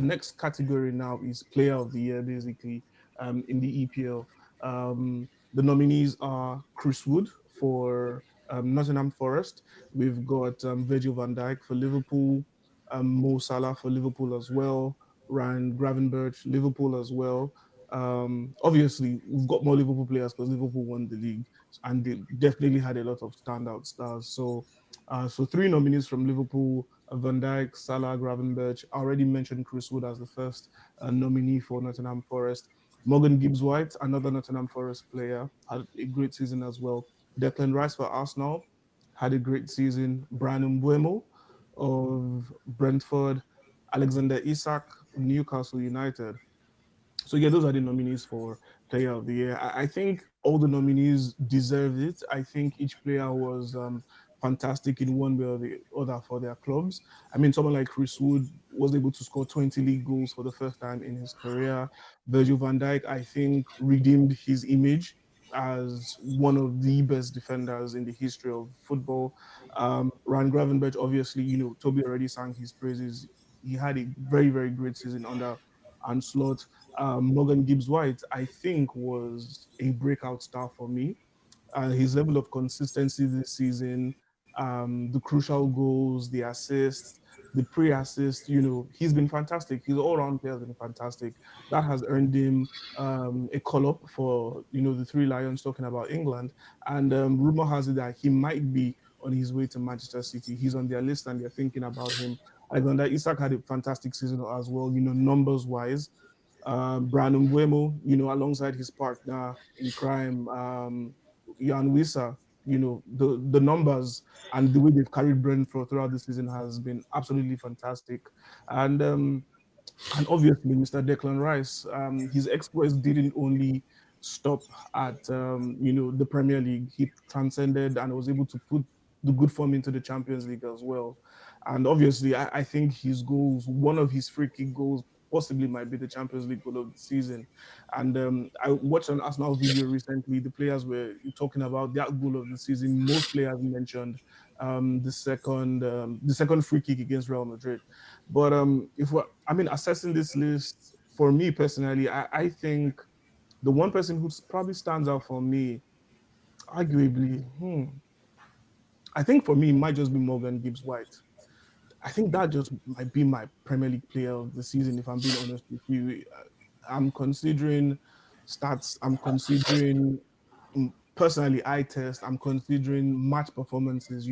next category now is Player of the Year, basically, in the EPL. The nominees are Chris Wood for Nottingham Forest. We've got Virgil van Dijk for Liverpool, Mo Salah for Liverpool as well, Ryan Gravenberch, Liverpool as well. Obviously, we've got more Liverpool players because Liverpool won the league, and they definitely had a lot of standout stars. So three nominees from Liverpool: Van Dijk, Salah, Gravenberch. I already mentioned Chris Wood as the first nominee for Nottingham Forest. Morgan Gibbs-White, another Nottingham Forest player, had a great season as well. Declan Rice for Arsenal had a great season. Brian Mbeumo of Brentford, Alexander Isak, Newcastle United. So yeah, those are the nominees for Player of the Year. I think all the nominees deserved it. I think each player was fantastic in one way or the other for their clubs. I mean, someone like Chris Wood was able to score 20 league goals for the first time in his career. Virgil van Dijk, I think, redeemed his image as one of the best defenders in the history of football. Ryan Gravenberch, obviously, Toby already sang his praises. He had a very, very great season under Anslot. Morgan Gibbs White, I think, was a breakout star for me. His level of consistency this season, the crucial goals, the assists, the pre-assist, he's been fantastic. His all-round player has been fantastic. That has earned him a call-up for, the Three Lions, talking about England. And rumor has it that he might be on his way to Manchester City. He's on their list and they're thinking about him. Alexander Isak had a fantastic season as well, numbers-wise. Brandon Buemo, alongside his partner in crime, Jan Wissa, the numbers and the way they've carried Brentford throughout the season has been absolutely fantastic. And obviously, Mr. Declan Rice, his exploits didn't only stop at the Premier League. He transcended and was able to put the good form into the Champions League as well. And obviously, I think his goals, one of his free kick goals, possibly might be the Champions League goal of the season. And I watched an Arsenal video recently. The players were talking about that goal of the season. Most players mentioned the second free kick against Real Madrid. But if we're, assessing this list, for me personally, I think the one person who probably stands out for me, arguably, I think for me, it might just be Morgan Gibbs White. I think that just might be my Premier League player of the season, if I'm being honest with you. I'm considering stats, I'm considering personally eye test, I'm considering match performances.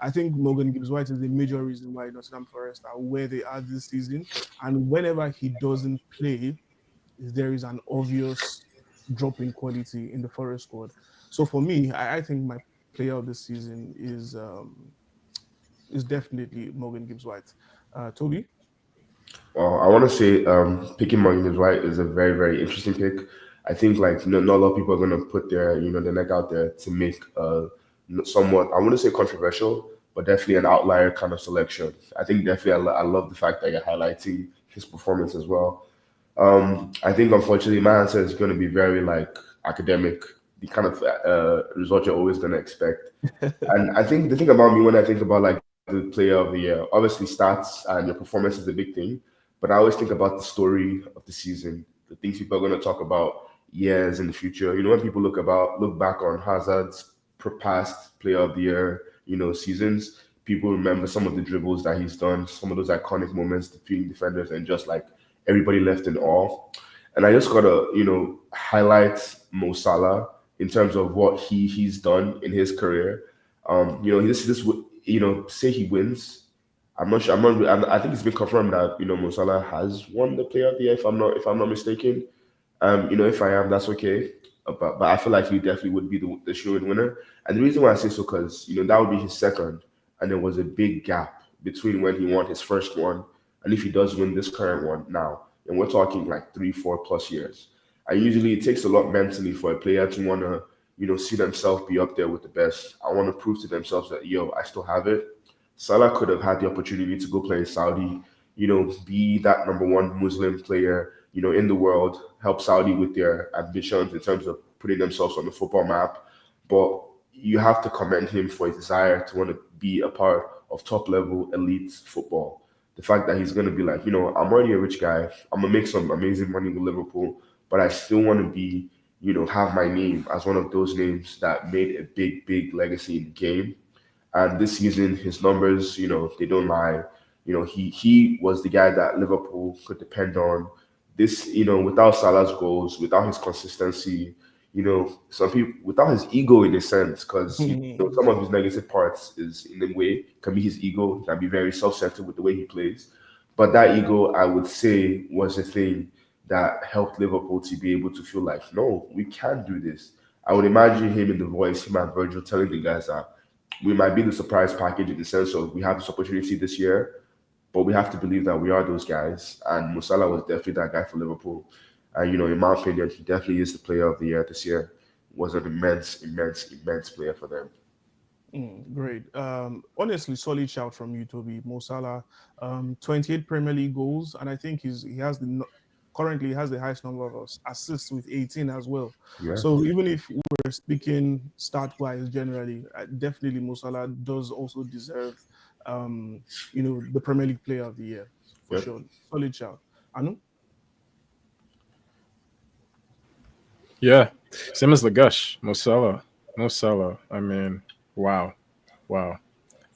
I think Morgan Gibbs White is a major reason why Nottingham Forest are where they are this season. And whenever he doesn't play, there is an obvious drop in quality in the Forest squad. So for me, I think my player of the season is definitely Morgan Gibbs White. Toby? I want to say picking Morgan is right is a very very interesting pick. I think like not a lot of people are gonna put their neck out there to make somewhat I wouldn't say controversial, but definitely an outlier kind of selection. I think definitely I love the fact that you're highlighting his performance as well. I think unfortunately my answer is going to be very like academic, the kind of result you're always going to expect. And I think the thing about me when I think about like the player of the year, obviously stats and your performance is a big thing, but I always think about the story of the season, the things people are going to talk about years in the future. When people look back on Hazard's past player of the year, seasons, people remember some of the dribbles that he's done, some of those iconic moments between defenders, and just like everybody left in awe. And I just gotta, highlight Mo Salah in terms of what he's done in his career. This would say he wins. I'm not sure. I think it's been confirmed that Mo Salah has won the Player of the Year. If I'm not mistaken. If I am, that's okay. But I feel like he definitely would be the showing winner. And the reason why I say so, because that would be his second, and there was a big gap between when he won his first one and if he does win this current one now. And we're talking like 3-4 plus years. And usually it takes a lot mentally for a player to want to see themselves be up there with the best. I want to prove to themselves that I still have it. Salah could have had the opportunity to go play in Saudi, be that number one Muslim player, in the world, help Saudi with their ambitions in terms of putting themselves on the football map. But you have to commend him for his desire to want to be a part of top level elite football. The fact that he's gonna be like, I'm already a rich guy. I'm gonna make some amazing money with Liverpool, but I still want to be, have my name as one of those names that made a big, big legacy in the game. And this season, his numbers, they don't lie. He was the guy that Liverpool could depend on. This, without Salah's goals, without his consistency, some people without his ego in a sense, because some of his negative parts is in a way can be his ego, can be very self-centered with the way he plays. But that ego, I would say, was the thing that helped Liverpool to be able to feel like, no, we can do this. I would imagine him in the voice, him and Virgil telling the guys that we might be the surprise package in the sense of we have this opportunity this year, but we have to believe that we are those guys. And Musala was definitely that guy for Liverpool. And in my opinion, he definitely is the player of the year this year. Was an immense, immense, immense player for them. Great. Honestly, solid shout from you, Toby. Mo Salah, 28 Premier League goals, and I think he has currently he has the highest number of assists with 18 as well. Yeah. So even if we're speaking stat wise generally, definitely Mo Salah does also deserve, the Premier League Player of the Year for Yep. sure. Solid shout. Anu? Yeah, same as the gush, Mo Salah. Mo Salah. I mean, wow, wow.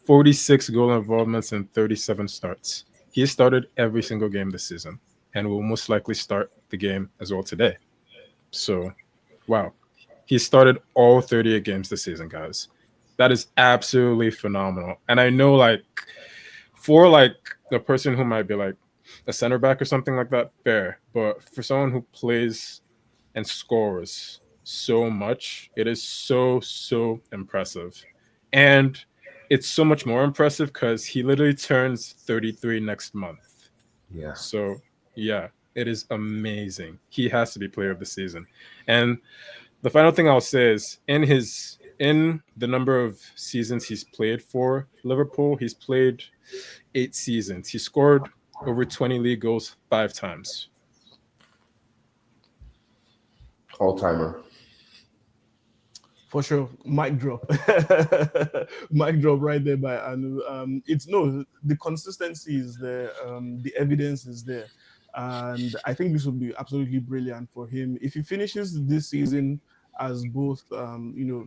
46 goal involvements in 37 starts. He has started every single game this season and will most likely start the game as well today. So, wow. He started all 38 games this season, guys. That is absolutely phenomenal. And I know, like, for like a person who might be like a center back or something like that, fair. But for someone who plays and scores so much, it is so impressive. And it's so much more impressive because he literally turns 33 next month. Yeah. So yeah, it is amazing. He has to be player of the season. And the final thing I'll say is in the number of seasons he's played for Liverpool, he's played 8 seasons. He scored over 20 league goals 5 times. All timer. For sure, mic drop, mic drop right there by Anu. It's no, the consistency is there, the evidence is there, and I think this would be absolutely brilliant for him if he finishes this season as both, the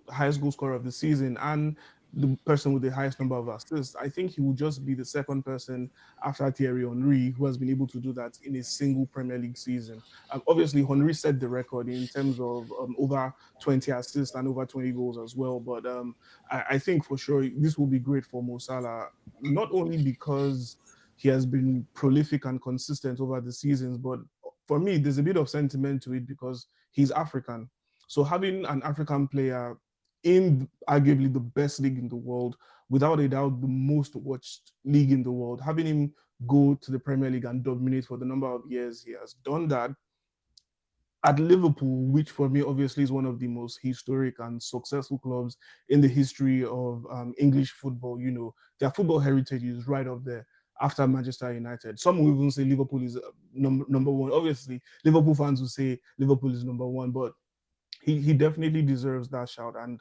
highest goal scorer of the season and the person with the highest number of assists. I think he will just be the second person after Thierry Henry who has been able to do that in a single Premier League season. Obviously, Henry set the record in terms of over 20 assists and over 20 goals as well. But I think for sure this will be great for Mo Salah, not only because he has been prolific and consistent over the seasons, but for me, there's a bit of sentiment to it because he's African. So having an African player in arguably the best league in the world, without a doubt the most watched league in the world, having him go to the Premier League and dominate for the number of years he has done that at Liverpool, which for me obviously is one of the most historic and successful clubs in the history of English football. Their football heritage is right up there after Manchester United. Some will even say Liverpool is number one. Obviously, Liverpool fans will say Liverpool is number one, but he definitely deserves that shout. And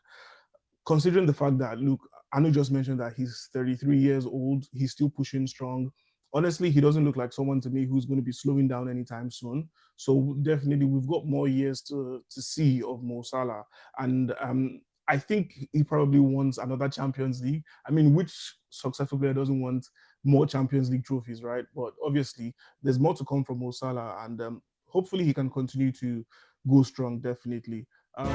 considering the fact that, look, Anu just mentioned that he's 33 years old, he's still pushing strong. Honestly, he doesn't look like someone to me who's going to be slowing down anytime soon. So definitely, we've got more years to see of Mo Salah, and I think he probably wants another Champions League. I mean, which successful player doesn't want more Champions League trophies, right? But obviously, there's more to come from Mo Salah, and hopefully, he can continue to go strong. Definitely. Um,